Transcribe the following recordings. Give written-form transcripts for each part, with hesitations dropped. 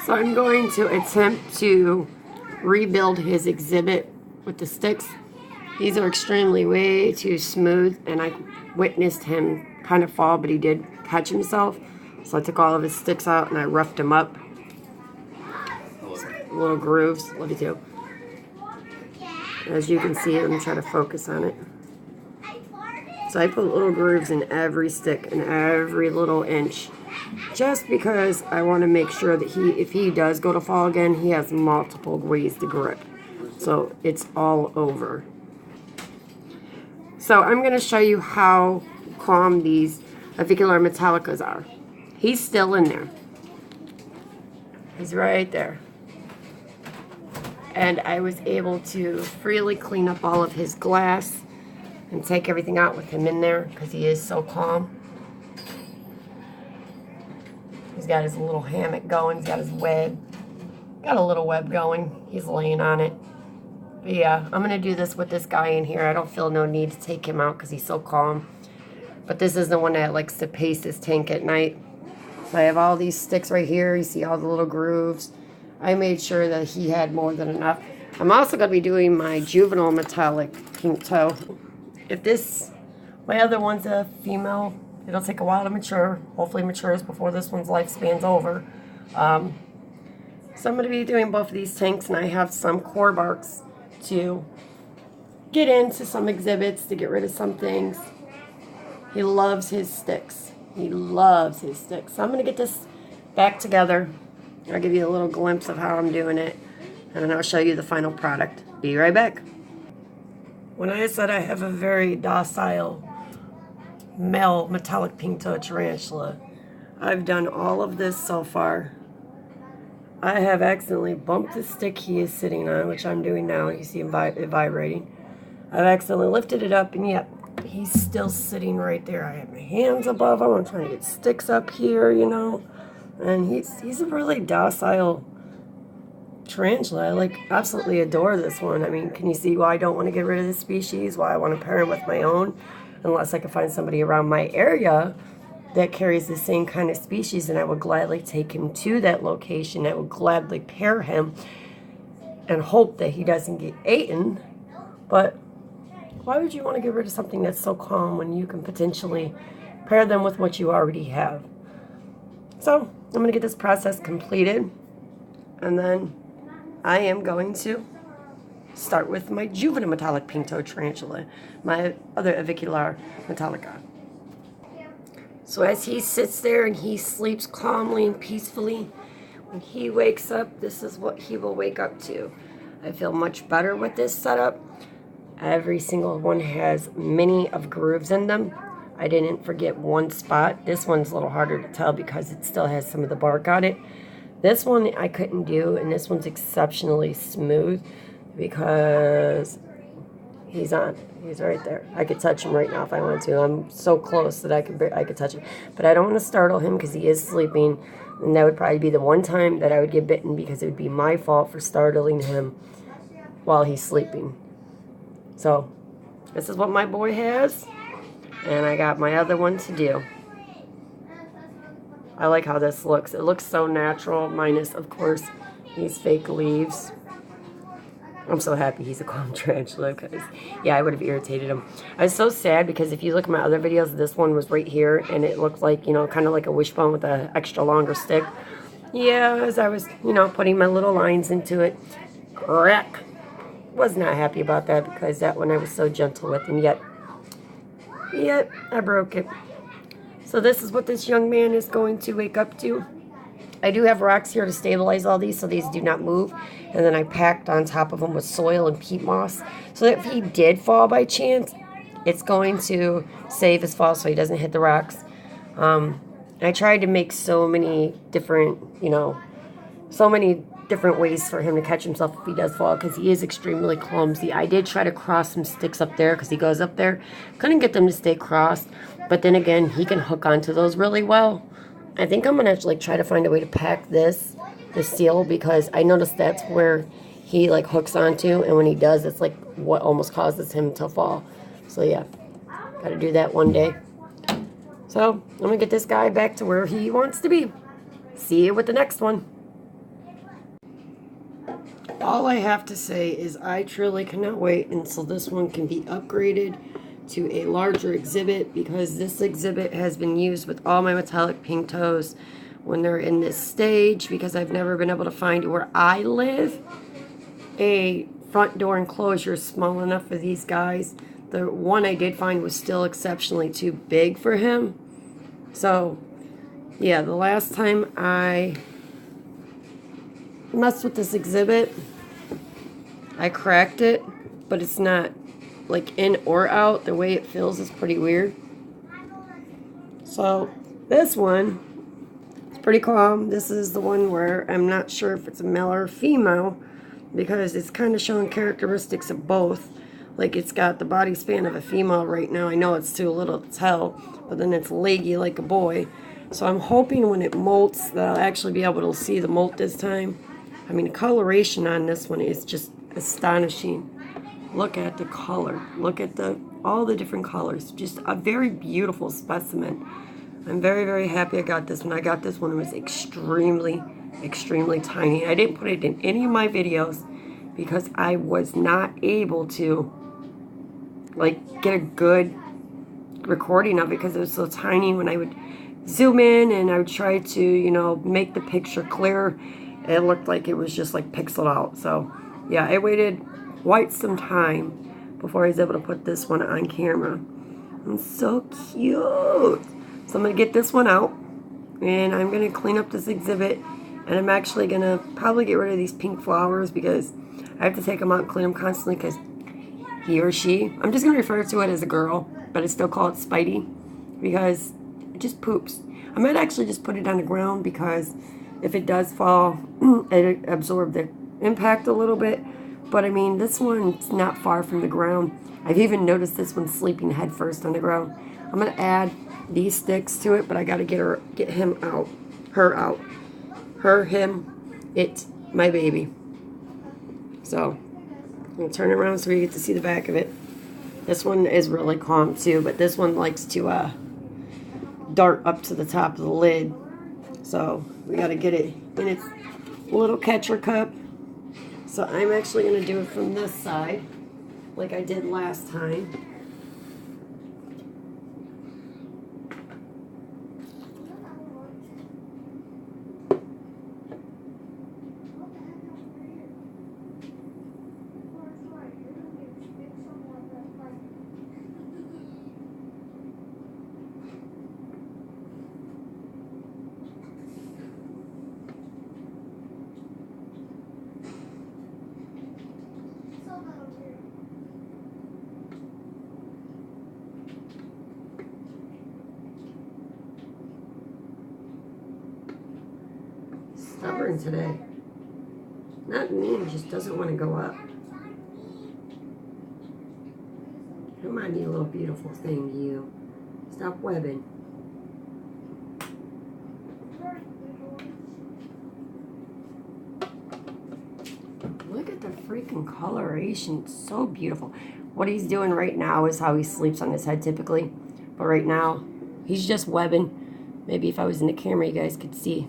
So I'm going to attempt to rebuild his exhibit with the sticks. These are extremely way too smooth, and I witnessed him kind of fall, but he did catch himself. So I took all of his sticks out and I roughed them up. Little grooves, love you too. As you can see, let me try to focus on it. So I put little grooves in every stick and every little inch, just because I want to make sure that if he does go to fall again, he has multiple ways to grip. So it's all over. So I'm going to show you how calm these Avicularia Metallicas are. He's still in there. He's right there. And I was able to freely clean up all of his glass and take everything out with him in there because he is so calm. He's got his little hammock going. He's got his web. Got a little web going. He's laying on it. But yeah, I'm going to do this with this guy in here. I don't feel no need to take him out because he's so calm. But this is the one that likes to pace his tank at night. So I have all these sticks right here. You see all the little grooves. I made sure that he had more than enough. I'm also going to be doing my juvenile metallic pink toe. If my other one's a female, it'll take a while to mature. Hopefully matures before this one's lifespan's over. So I'm going to be doing both of these tanks, and I have some core barks to get into some exhibits, to get rid of some things. He loves his sticks. He loves his sticks. So I'm going to get this back together. I'll give you a little glimpse of how I'm doing it, and then I'll show you the final product. Be right back. When I said I have a very docile male metallic pink toe tarantula, I've done all of this so far. I have accidentally bumped the stick he is sitting on, which I'm doing now. You see him vibrating. I've accidentally lifted it up, and yet he's still sitting right there. I have my hands above him. I'm trying to get sticks up here, you know. And he's a really docile tarantula. I absolutely adore this one. I mean, can you see why I don't want to get rid of this species? Why I want to pair him with my own, unless I can find somebody around my area that carries the same kind of species, and I would gladly take him to that location. I would gladly pair him and hope that he doesn't get eaten. But why would you want to get rid of something that's so calm when you can potentially pair them with what you already have? So I'm going to get this process completed, and then I am going to start with my juvenile metallic pink toe tarantula, my other Avicularia Metallica. So as he sits there and he sleeps calmly and peacefully, when he wakes up, this is what he will wake up to. I feel much better with this setup. Every single one has many of grooves in them. I didn't forget one spot. This one's a little harder to tell because it still has some of the bark on it. This one I couldn't do, and this one's exceptionally smooth because he's right there. I could touch him right now if I wanted to. I'm so close that I could touch him. But I don't want to startle him because he is sleeping, and that would probably be the one time that I would get bitten because it would be my fault for startling him while he's sleeping. So this is what my boy has, and I got my other one to do. I like how this looks. It looks so natural, minus, of course, these fake leaves. I'm so happy he's a calm tarantula because, yeah, I would have irritated him. I was so sad because if you look at my other videos, this one was right here, and it looked like, you know, kind of like a wishbone with an extra longer stick. Yeah, as I was, you know, putting my little lines into it, crack. Was not happy about that because that one I was so gentle with, and yet I broke it. So this is what this young man is going to wake up to. I do have rocks here to stabilize all these so these do not move. And then I packed on top of them with soil and peat moss so that if he did fall by chance, it's going to save his fall so he doesn't hit the rocks. I tried to make so many different, ways for him to catch himself if he does fall because he is extremely clumsy. I did try to cross some sticks up there because he goes up there. Couldn't get them to stay crossed. But then again, he can hook onto those really well. I think I'm going to actually try to find a way to pack the seal because I noticed that's where he hooks onto, and when he does, it's what almost causes him to fall. So yeah, got to do that one day. So I'm going to get this guy back to where he wants to be. See you with the next one. all I have to say is I truly cannot wait until this one can be upgraded to a larger exhibit, because this exhibit has been used with all my metallic pink toes when they're in this stage, because I've never been able to find where I live a front door enclosure small enough for these guys. The one I did find was still exceptionally too big for him. So yeah, the last time I messed with this exhibit, I cracked it, but it's not like in or out. The way it feels is pretty weird. So this one is pretty calm. This is the one where I'm not sure if it's a male or a female, because it's kind of showing characteristics of both. Like, it's got the body span of a female right now. I know it's too little to tell, but then it's leggy like a boy. So I'm hoping when it molts that I'll actually be able to see the molt this time. I mean, the coloration on this one is just astonishing. Look at the color. Look at all the different colors. Just a very beautiful specimen. I'm very, very happy I got this one. I got this one. It was extremely, extremely tiny. I didn't put it in any of my videos because I was not able to like get a good recording of it, because it was so tiny. When I would zoom in and I would try to, you know, make the picture clear, it looked like it was just like pixeled out. So yeah, I waited quite some time before I was able to put this one on camera. It's so cute. So I'm going to get this one out, and I'm going to clean up this exhibit, and I'm actually going to probably get rid of these pink flowers, because I have to take them out and clean them constantly, because he or she, I'm just going to refer to it as a girl, but I still call it Spidey, because it just poops. I might actually just put it on the ground, because if it does fall, it absorbs the impact a little bit. But I mean, this one's not far from the ground. I've even noticed this one's sleeping head first on the ground. I'm going to add these sticks to it, but I got to get him out. Her out. Her, him, it, my baby. So I'm going to turn it around so we get to see the back of it. This one is really calm too, but this one likes to dart up to the top of the lid. So we got to get it in its little catcher cup. So I'm actually going to do it from this side, like I did last time. Stubborn today. Not me, just doesn't want to go up. Come on, you little beautiful thing, you. Stop webbing. Look at the freaking coloration. It's so beautiful. What he's doing right now is how he sleeps on his head typically. But right now, he's just webbing. Maybe if I was in the camera, you guys could see.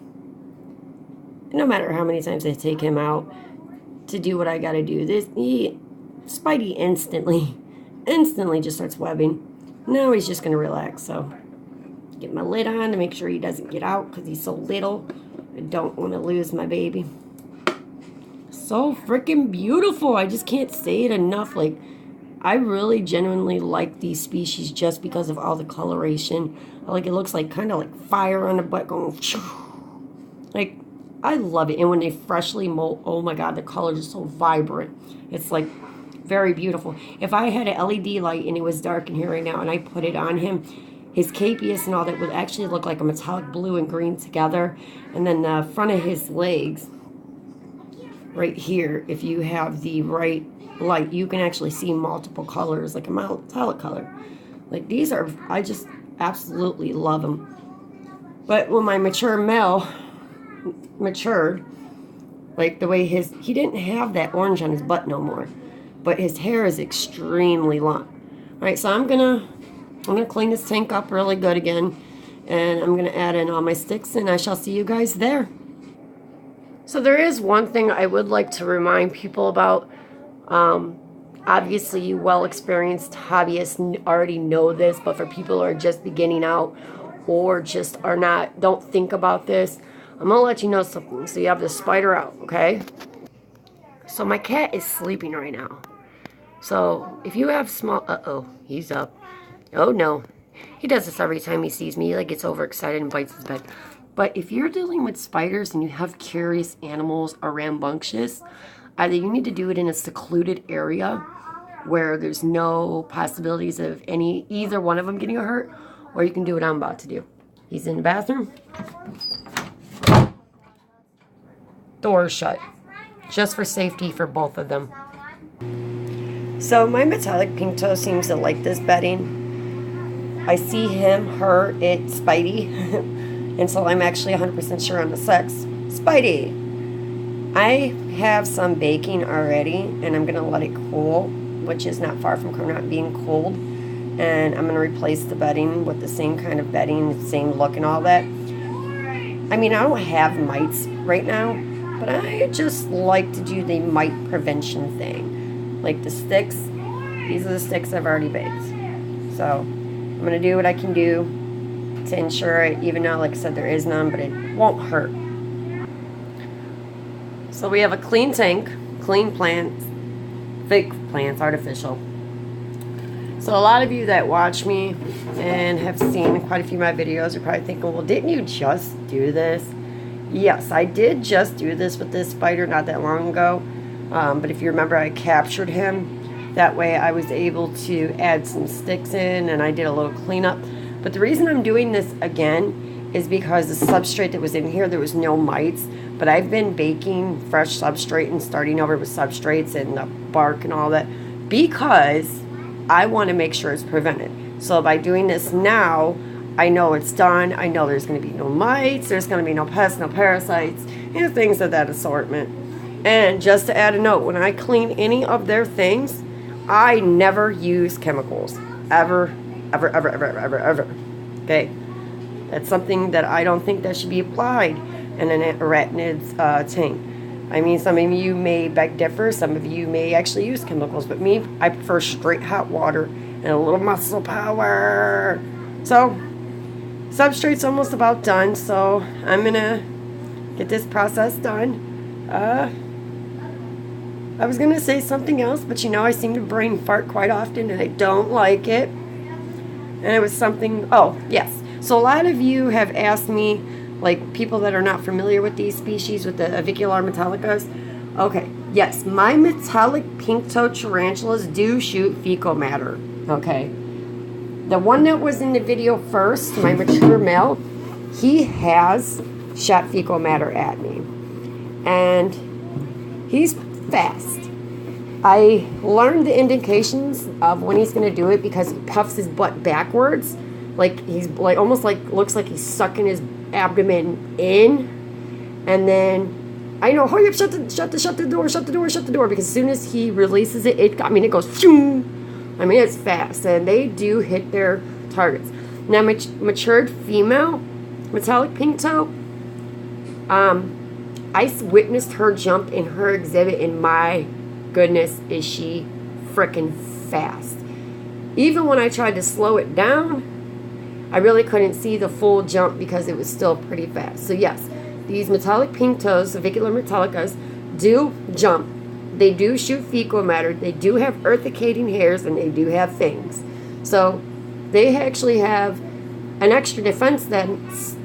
No matter how many times I take him out to do what I gotta do, Spidey instantly just starts webbing. Now he's just gonna relax. So get my lid on to make sure he doesn't get out, because he's so little. I don't want to lose my baby. So freaking beautiful. I just can't say it enough. Like, I really genuinely like these species just because of all the coloration. Like, it looks like kind of like fire on the butt going. Like, I love it. And when they freshly molt, oh my god, the colors are so vibrant. It's like very beautiful. If I had an LED light and it was dark in here right now and I put it on him, his capias and all that would actually look like a metallic blue and green together. And then the front of his legs, right here, if you have the right light, you can actually see multiple colors, like a metallic color. Like, these are, I just absolutely love them. But when my mature male matured, like the way he didn't have that orange on his butt no more, but his hair is extremely long. All right, so I'm gonna clean this tank up really good again, and I'm gonna add in all my sticks, and I shall see you guys there. So there is one thing I would like to remind people about. Obviously, you well-experienced hobbyists already know this, but for people who are just beginning out or just are not, don't think about this, I'm gonna let you know something. So you have the spider out, okay? So my cat is sleeping right now. So if you have small, uh-oh, he's up. Oh no, he does this every time he sees me. He like gets overexcited and bites his bed. But if you're dealing with spiders and you have curious animals or rambunctious, either you need to do it in a secluded area where there's no possibilities of either one of them getting hurt, or you can do what I'm about to do. He's in the bathroom. Door shut. Just for safety for both of them. So my metallic pink toe seems to like this bedding. I see him, her, it, Spidey. And so I'm actually 100% sure on the sex. Spidey! I have some baking already, and I'm going to let it cool, which is not far from not being cold. And I'm going to replace the bedding with the same kind of bedding, same look and all that. I mean, I don't have mites right now, but I just like to do the mite prevention thing. Like the sticks, these are the sticks I've already baked. So I'm going to do what I can do to ensure it, even though, like I said, there is none, but it won't hurt. So we have a clean tank, clean plants, fake plants, artificial. So a lot of you that watch me and have seen quite a few of my videos are probably thinking, well, didn't you just do this? Yes, I did just do this with this spider not that long ago. But if you remember, I captured him. That way I was able to add some sticks in, and I did a little cleanup. But the reason I'm doing this again is because the substrate that was in here, there was no mites. But I've been baking fresh substrate and starting over with substrates and the bark and all that because I want to make sure it's prevented. So by doing this now, I know it's done. I know there's going to be no mites. There's going to be no pests, no parasites, things of that assortment. And just to add a note, when I clean any of their things, I never use chemicals. Ever, ever, ever, ever, ever, ever. Okay? That's something that I don't think that should be applied in an arachnid's tank. I mean, some of you may beg differ. Some of you may actually use chemicals. But me, I prefer straight hot water and a little muscle power. So, substrate's almost about done. So, I'm going to get this process done. I was going to say something else, but you know, I seem to brain fart quite often, and I don't like it. And it was something, oh, yes. So a lot of you have asked me, like people that are not familiar with these species, with the Avicularia Metallicas. Okay, yes, my metallic pink toe tarantulas do shoot fecal matter. Okay. The one that was in the video first, my mature male, he has shot fecal matter at me. And he's fast. I learned the indications of when he's going to do it because he puffs his butt backwards. Like he's like almost like looks like he's sucking his abdomen in, and then I know, hurry up, shut the door, because as soon as he releases it, it goes shoom. I mean, it's fast, and they do hit their targets. Now, matured female metallic pink toe, I witnessed her jump in her exhibit, and my goodness, is she freaking fast. Even when I tried to slow it down, I really couldn't see the full jump because it was still pretty fast. So yes, these metallic pink toes, Avicularia Metallicas, do jump. They do shoot fecal matter. They do have urticating hairs, and they do have fangs. So they actually have an extra defense that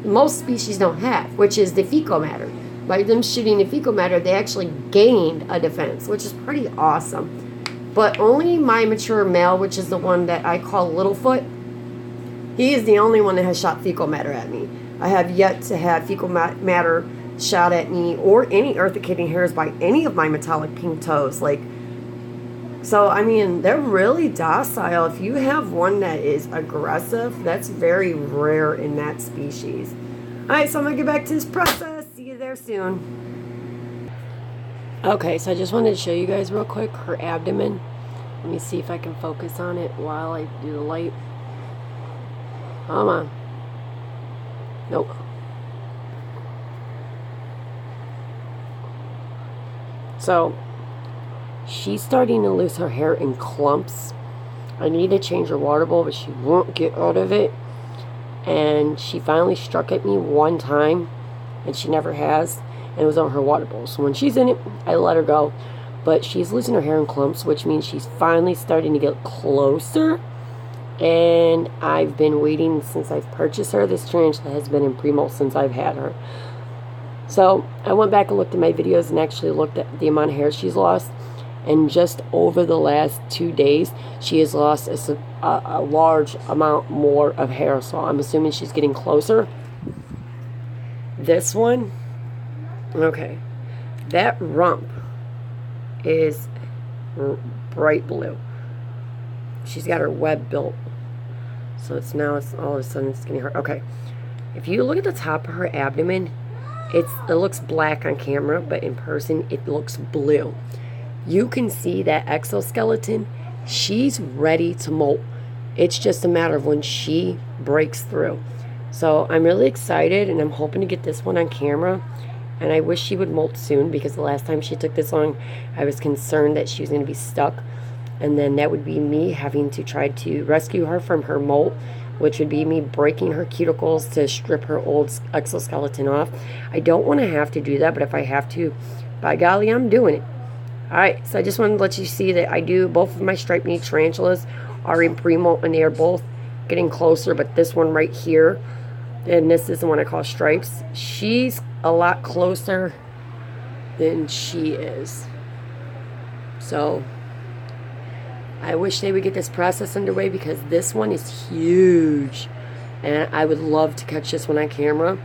most species don't have, which is the fecal matter. By them shooting the fecal matter, they actually gained a defense, which is pretty awesome. But only my mature male, which is the one that I call Littlefoot, he is the only one that has shot fecal matter at me. I have yet to have fecal matter shot at me or any urticating hairs by any of my metallic pink toes. So, I mean, they're really docile. If you have one that is aggressive, that's very rare in that species. All right, so I'm going to get back to this process. See you there soon. Okay, so I just wanted to show you guys real quick her abdomen. Let me see if I can focus on it while I do the light. Come on. Nope. So she's starting to lose her hair in clumps. I need to change her water bowl, but she won't get out of it. And she finally struck at me one time, and she never has, and it was on her water bowl. So when she's in it, I let her go. But she's losing her hair in clumps, which means she's finally starting to get closer. And I've been waiting since I've purchased her. This tarantula has been in pre-molt since I've had her. So I went back and looked at my videos and actually looked at the amount of hair she's lost. And just over the last 2 days, she has lost a large amount more of hair. So I'm assuming she's getting closer. This one, okay, that rump is bright blue. She's got her web built. So it's all of a sudden it's getting hard. Okay, if you look at the top of her abdomen, it looks black on camera, but in person it looks blue. You can see that exoskeleton. She's ready to molt. It's just a matter of when she breaks through. So I'm really excited, and I'm hoping to get this one on camera. And I wish she would molt soon, because the last time she took this long, I was concerned that she was going to be stuck. And then that would be me having to try to rescue her from her molt, which would be me breaking her cuticles to strip her old exoskeleton off. I don't want to have to do that, but if I have to, by golly, I'm doing it. Alright, so I just wanted to let you see that I do, both of my striped knee tarantulas are in pre-molt, and they are both getting closer, but this one right here, and this is the one I call Stripes, she's a lot closer than she is. So I wish they would get this process underway, because this one is huge, and I would love to catch this one on camera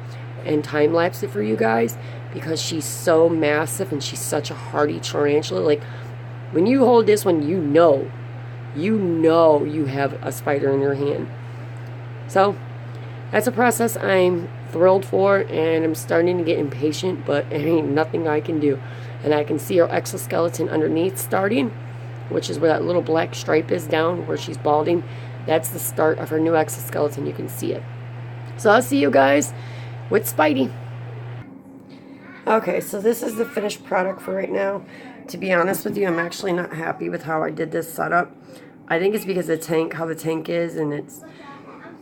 and time-lapse it for you guys, because she's so massive and she's such a hardy tarantula. Like, when you hold this one, you know you have a spider in your hand. So that's a process I'm thrilled for, and I'm starting to get impatient, but there ain't nothing I can do. And I can see her exoskeleton underneath starting, which is where that little black stripe is down where she's balding. That's the start of her new exoskeleton. You can see it. So I'll see you guys with Spidey. Okay, so this is the finished product for right now. To be honest with you, I'm actually not happy with how I did this setup. I think it's because the tank, how the tank is, and it's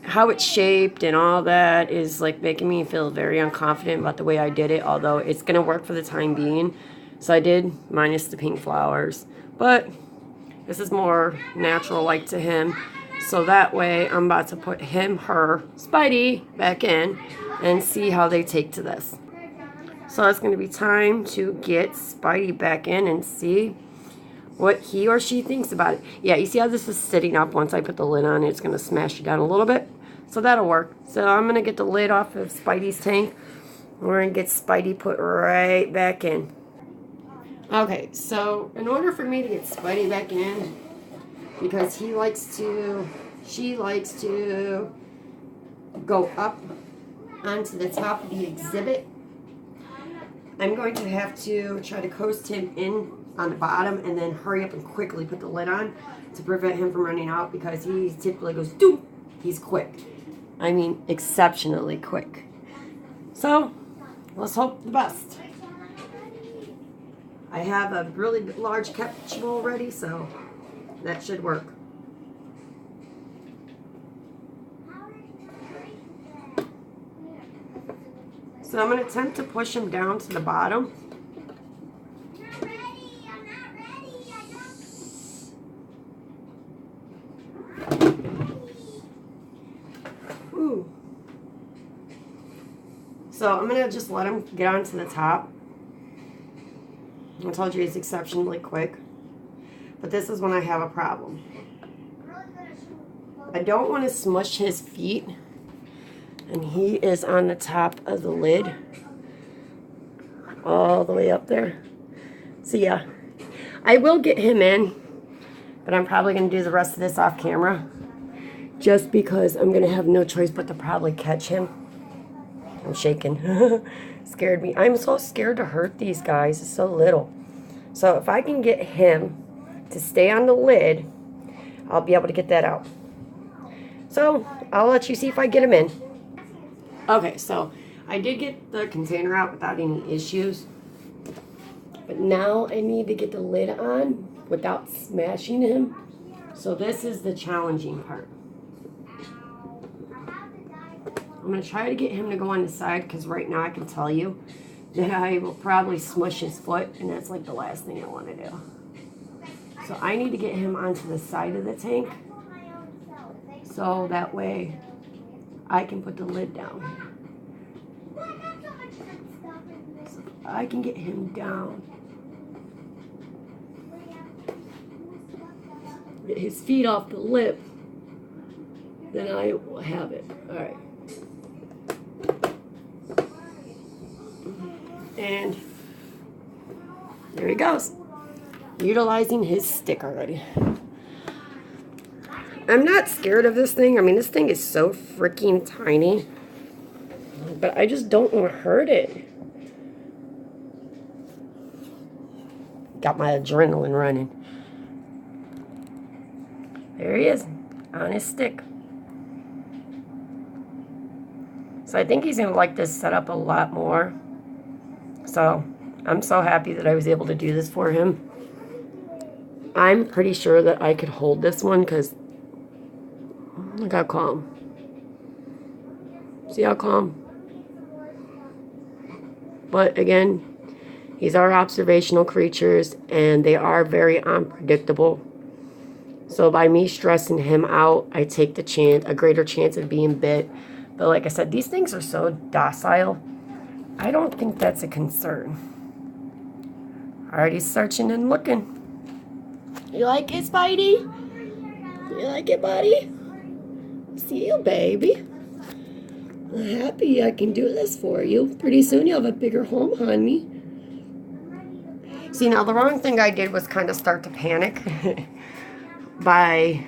how it's shaped and all that is like making me feel very unconfident about the way I did it, although it's going to work for the time being. So I did minus the pink flowers, but this is more natural like to him. So that way I'm about to put Spidey back in and see how they take to this. So it's going to be time to get Spidey back in and see what he or she thinks about it. Yeah, you see how this is sitting up? Once I put the lid on, it's going to smash it down a little bit. So that'll work. So I'm going to get the lid off of Spidey's tank. We're going to get Spidey put right back in. Okay, so in order for me to get Spidey back in, because she likes to go up onto the top of the exhibit, I'm going to have to try to coast him in on the bottom and then hurry up and quickly put the lid on to prevent him from running out, because he typically goes, doop, he's quick. I mean, exceptionally quick. So, let's hope the best. I have a really large catch bowl ready, so that should work. So I'm going to attempt to push him down to the bottom. Ooh. So I'm going to just let him get onto the top. I told you he's exceptionally quick. But this is when I have a problem. I don't want to smush his feet. And he is on the top of the lid. All the way up there. So yeah. I will get him in. But I'm probably going to do the rest of this off camera. Just because I'm going to have no choice but to probably catch him. I'm shaking. Scared me. I'm so scared to hurt these guys. It's so little. So if I can get him to stay on the lid, I'll be able to get that out. So I'll let you see if I get him in. Okay, so I did get the container out without any issues. But now I need to get the lid on without smashing him. So this is the challenging part. I'm going to try to get him to go on the side because right now I can tell you that I will probably smush his foot, and that's like the last thing I want to do. So I need to get him onto the side of the tank so that way I can put the lid down. So if I can get him down, get his feet off the lip, then I will have it. All right. And there he goes, utilizing his stick already. I'm not scared of this thing. I mean, this thing is so freaking tiny, but I just don't want to hurt it. Got my adrenaline running. There he is, on his stick. So I think he's going to like this setup a lot more. So I'm so happy that I was able to do this for him. I'm pretty sure that I could hold this one because look how calm. See how calm? But again, these are observational creatures and they are very unpredictable. So by me stressing him out, I take a greater chance of being bit. But like I said, these things are so docile. I don't think that's a concern. Already searching and looking. You like it, Spidey? You like it, buddy? See you, baby. I'm happy I can do this for you. Pretty soon you'll have a bigger home, honey. See, now the wrong thing I did was kind of start to panic by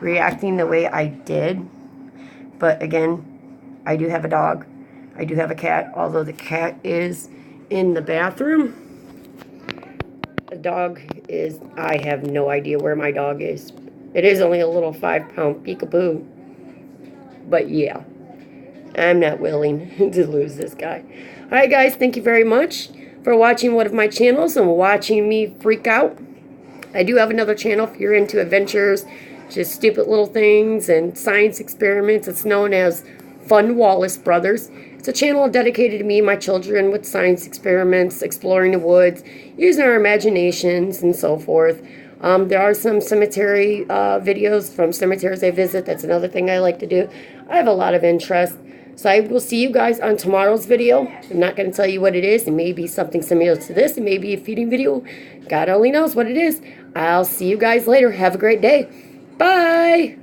reacting the way I did. But again, I do have a dog. I do have a cat, although the cat is in the bathroom. The dog is, I have no idea where my dog is. It is only a little 5-pound peekaboo. But yeah, I'm not willing to lose this guy. Alright guys, thank you very much for watching one of my channels and watching me freak out. I do have another channel if you're into adventures, just stupid little things and science experiments. It's known as Fun Wallace Brothers. It's a channel dedicated to me and my children with science experiments, exploring the woods, using our imaginations and so forth. There are some cemetery videos from cemeteries I visit. That's another thing I like to do. I have a lot of interest. So I will see you guys on tomorrow's video. I'm not going to tell you what it is. It may be something similar to this. It may be a feeding video. God only knows what it is. I'll see you guys later. Have a great day. Bye.